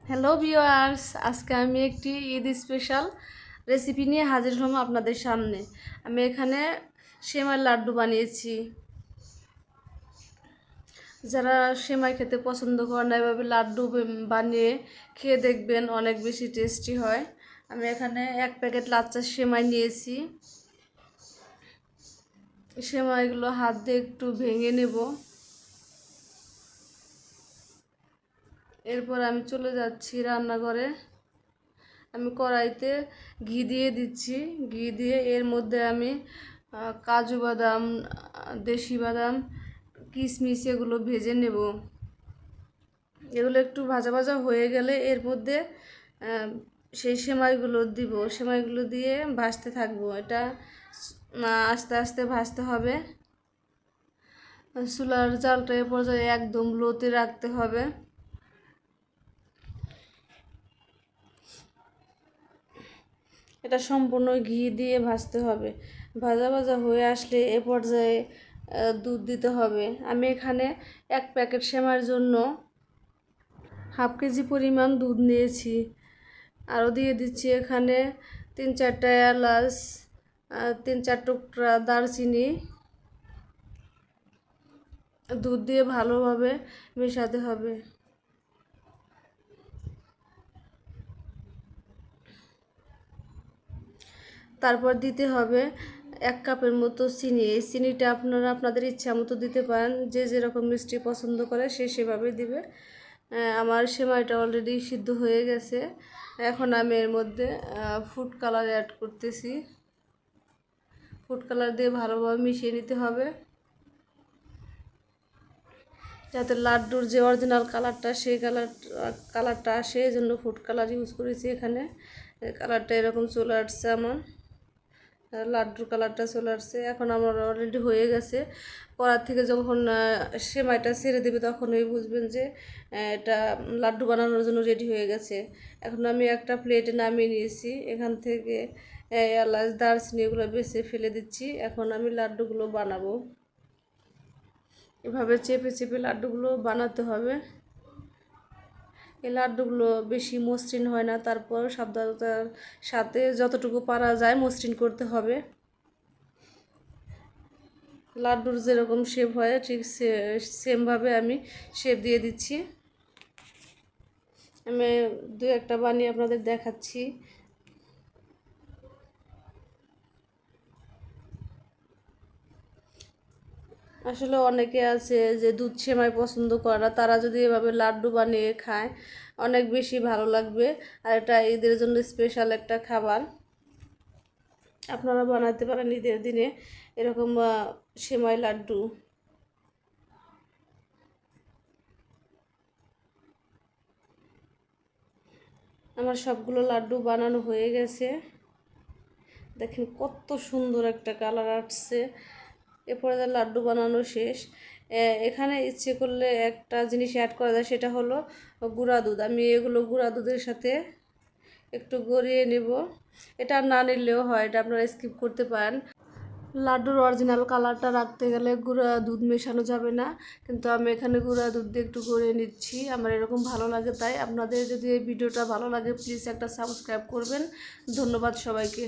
Hello viewers, আজকে আমি একটি ঈদ স্পেশাল রেসিপি নিয়ে হাজির হলাম আপনাদের সামনে। আমি এখানে সেমাই লাড্ডু বানিয়েছি। যারা সেমাই খেতে পছন্দ করেন না, এভাবে লাড্ডু বানিয়ে খেয়ে দেখবেন, অনেক বেশি টেস্টি হয়। আমি এখানে 1 প্যাকেট লাচ্চার সেমাই নিয়েছি। সেমাইগুলো হাত দিয়ে একটু ভেঙে নেব। এরপর আমি চলে যাচ্ছি রান্নাঘরে। আমি কড়াইতে ঘি দিয়ে দিচ্ছি। ঘি দিয়ে এর মধ্যে আমি কাজু বাদাম, দেশি বাদাম, কিশমিশ এগুলো ভেজে নেব। এগুলো একটু ভাজা ভাজা হয়ে গেলে এর মধ্যে সেই সেমাইগুলো দিব। সেমাইগুলো দিয়ে ভাজতে থাকবো। এটা আস্তে আস্তে ভাজতে হবে। চুলার জালটা এ পর্যায়ে একদম লোতে রাখতে হবে। এটা সম্পূর্ণ ঘি দিয়ে ভাজতে হবে। ভাজা ভাজা হয়ে আসলে এ পর্যায়ে দুধ দিতে হবে। আমি এখানে 1 প্যাকেট সেমাইয়ের জন্য হাফ কেজি পরিমাণ দুধ নিয়েছি। আরও দিয়ে দিচ্ছি এখানে 3-4টা এলাচ, 3-4 টুকরা দারচিনি। দুধ দিয়ে ভালোভাবে মেশাতে হবে। তারপর দিতে হবে 1 কাপের মতো চিনি। এই চিনিটা আপনারা আপনাদের ইচ্ছা মতো দিতে পারেন। যে যেরকম মিষ্টি পছন্দ করে সে সেভাবে দিবে। আমার সেমাইটা অলরেডি সিদ্ধ হয়ে গেছে। এখন আমি এর মধ্যে ফুড কালার অ্যাড করতেছি। ফুড কালার দিয়ে ভালোভাবে মিশিয়ে নিতে হবে, যাতে লাড্ডুর যে অরিজিনাল কালারটা সেই কালারটা আসে। এই জন্য ফুড কালার ইউজ করেছি এখানে। কালারটা এরকম চলে আসছে, আমার লাড্ডুর কালারটা চলে আসছে। এখন আমার অলরেডি হয়ে গেছে। কড়ার থেকে যখন সেমাইটা ছেড়ে দেবে তখনই বুঝবেন যে এটা লাড্ডু বানানোর জন্য রেডি হয়ে গেছে। এখন আমি একটা প্লেটে নামিয়ে নিয়েছি। এখান থেকে এলাচ, দারচিনি এগুলো বেছে ফেলে দিচ্ছি। এখন আমি লাড্ডুগুলো বানাবো। এভাবে চেপে চেপে লাড্ডুগুলো বানাতে হবে। এই লাড্ডুগুলো বেশি মসৃণ হয় না, তারপর সাবধানতার সাথে যতটুকু পারা যায় মসৃণ করতে হবে। লাড্ডুর যেরকম শেপ হয় ঠিক সেমভাবে আমি শেপ দিয়ে দিচ্ছি। আমি 2-1টা বানিয়ে আপনাদের দেখাচ্ছি। আসলে অনেকে আছে যে দুধ সেমাই পছন্দ করে না, তারা যদি এভাবে লাড্ডু বানিয়ে খায় অনেক বেশি ভালো লাগবে। আর এটা ঈদের জন্য স্পেশাল একটা খাবার। আপনারা বানাতে পারেন ঈদের দিনে এরকম সেমাই লাড্ডু। আমার সবগুলো লাড্ডু বানানো হয়ে গেছে। দেখেন কত সুন্দর একটা কালার আসছে। এরপরে লাড্ডু বানানো শেষ। এখানে ইচ্ছে করলে একটা জিনিস অ্যাড করা যায়, সেটা হলো গুঁড়া দুধ। আমি এগুলো গুঁড়া দুধের সাথে একটু গড়িয়ে নেব। এটা না নিলেও হয়, এটা আপনারা স্কিপ করতে পারেন। লাড্ডুর অরিজিনাল কালারটা রাখতে গেলে গুঁড়া দুধ মেশানো যাবে না, কিন্তু আমি এখানে গুঁড়া দুধ দিয়ে একটু গড়িয়ে নিচ্ছি। আমার এরকম ভালো লাগে, তাই আপনাদের যদি এই ভিডিওটা ভালো লাগে প্লিজ একটা সাবস্ক্রাইব করবেন। ধন্যবাদ সবাইকে।